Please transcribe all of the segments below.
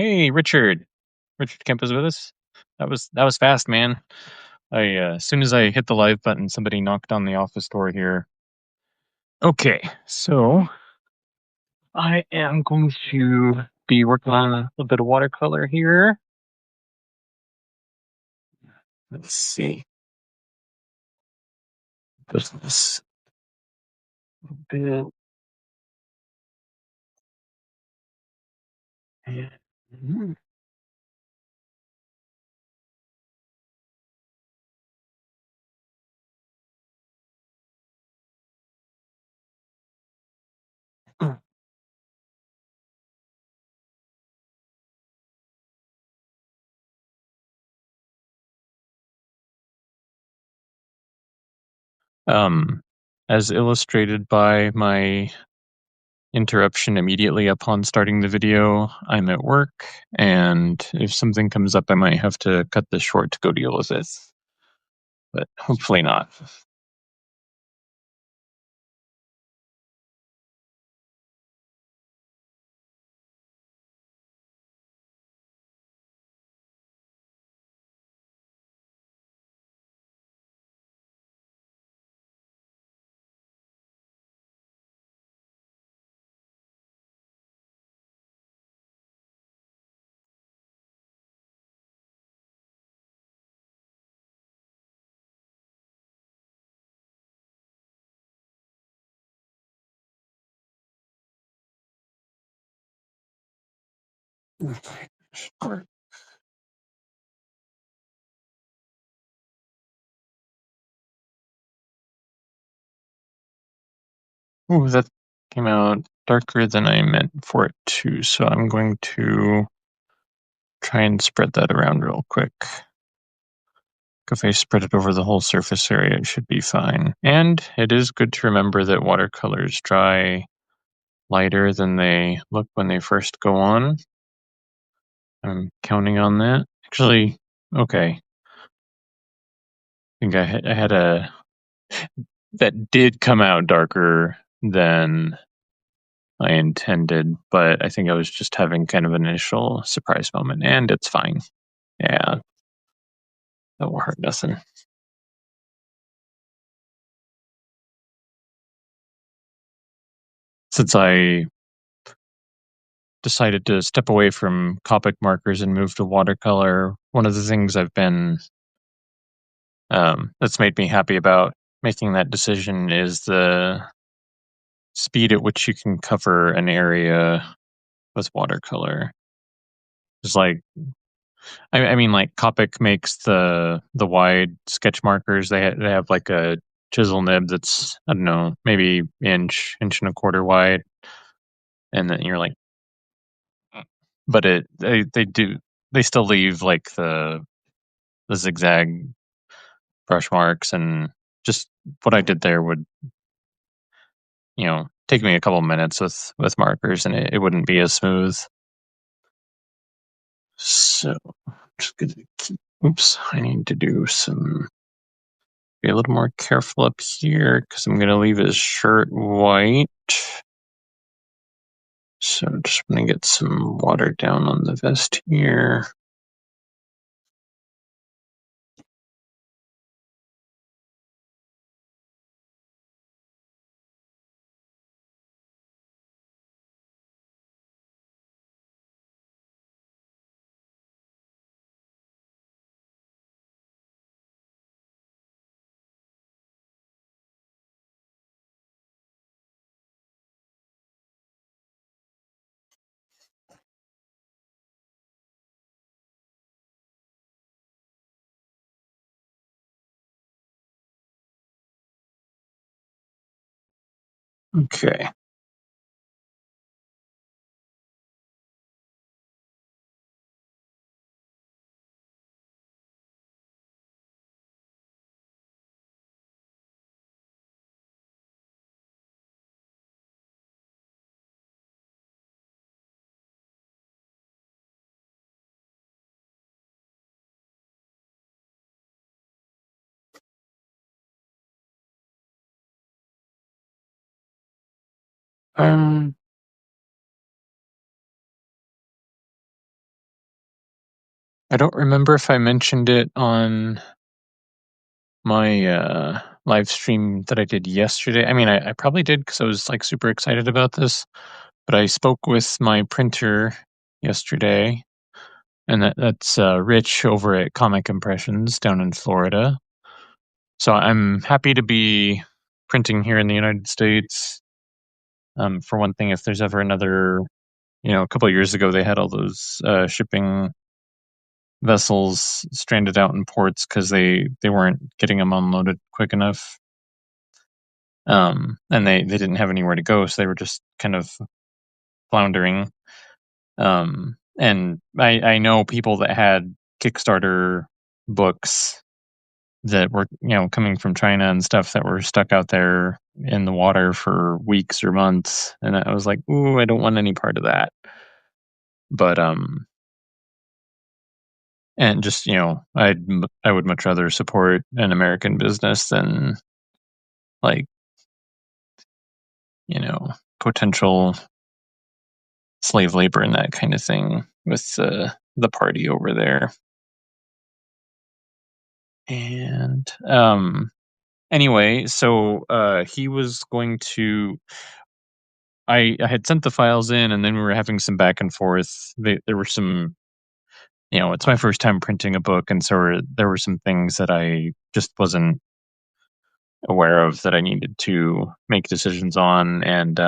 Hey, Richard. Richard Kemp is with us. That was fast, man. As soon as I hit the live button, somebody knocked on the office door here. Okay, so I am going to be working on a little bit of watercolor here. Let's see. Does this a bit. And- Um, as illustrated by my interruption immediately upon starting the video, I'm at work, and if something comes up, I might have to cut this short to go deal with it. But hopefully not. Ooh, that came out darker than I meant for it to, so I'm going to try and spread that around real quick. If I spread it over the whole surface area, it should be fine. And it is good to remember that watercolors dry lighter than they look when they first go on. I'm counting on that. Actually, okay. I think I had a that did come out darker than I intended, but I think I was just having kind of an initial surprise moment, and it's fine. Yeah, that will hurt nothing. Since I decided to step away from Copic markers and move to watercolor, one of the things I've been that's made me happy about making that decision is the speed at which you can cover an area with watercolor. It's like I mean, like Copic makes the wide sketch markers. They have like a chisel nib that's, I don't know, maybe inch and a quarter wide, and then you're like, but they still leave like the zigzag brush marks, and just what I did there would, take me a couple minutes with markers, and it wouldn't be as smooth. So just gonna keep. Oops, I need to do some. Be a little more careful up here because I'm gonna leave his shirt white. So just gonna get some water down on the vest here. Okay. Um I don't remember if I mentioned it on my live stream that I did yesterday. I mean, I probably did because I was like super excited about this, but I spoke with my printer yesterday, and that's Rich over at Comic Impressions down in Florida. So I'm happy to be printing here in the United States. For one thing, if there's ever another, a couple of years ago, they had all those shipping vessels stranded out in ports because they weren't getting them unloaded quick enough. And they didn't have anywhere to go, so they were just kind of floundering. And I know people that had Kickstarter books that were, coming from China and stuff that were stuck out there in the water for weeks or months. And I was like, ooh, I don't want any part of that. But, and just, I would much rather support an American business than like, potential slave labor and that kind of thing with the party over there. And anyway, so he was going to. I had sent the files in, and then we were having some back and forth. There were some, it's my first time printing a book, and so there were some things that I just wasn't aware of that I needed to make decisions on, and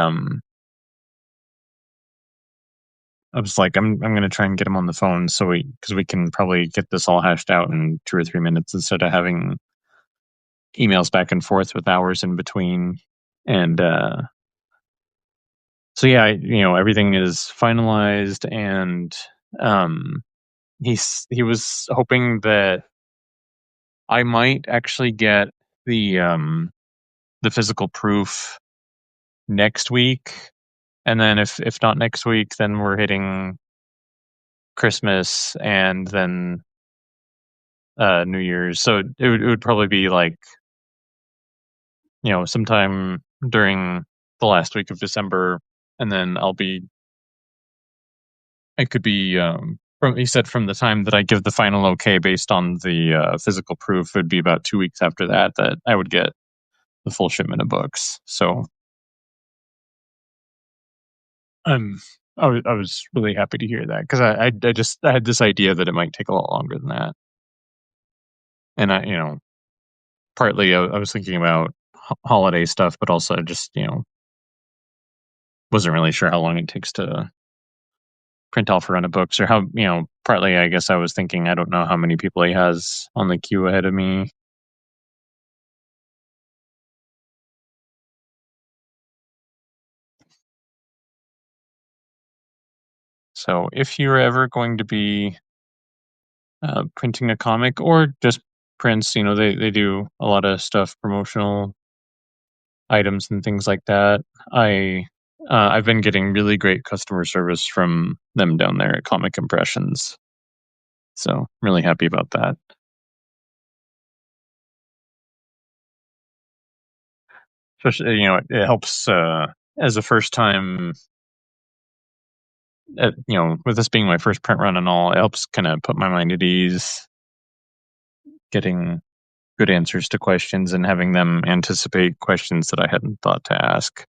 I was like, I'm going to try and get him on the phone because we can probably get this all hashed out in 2 or 3 minutes instead of having emails back and forth with hours in between. And so yeah, everything is finalized, and um, he was hoping that I might actually get the physical proof next week, and then if not next week, then we're hitting Christmas and then New Year's. So it would probably be like, sometime during the last week of December, and then it could be he said from the time that I give the final okay based on the physical proof, it would be about 2 weeks after that I would get the full shipment of books. So I'm I was really happy to hear that because I had this idea that it might take a lot longer than that, and partly I was thinking about holiday stuff, but also just wasn't really sure how long it takes to print off a run of books, or how, partly I guess I was thinking I don't know how many people he has on the queue ahead of me. So if you're ever going to be printing a comic or just prints, they do a lot of stuff, promotional items and things like that. I've been getting really great customer service from them down there at Comic Impressions. So I'm really happy about that. Especially, it helps as a first time, with this being my first print run and all, it helps kind of put my mind at ease, getting good answers to questions and having them anticipate questions that I hadn't thought to ask.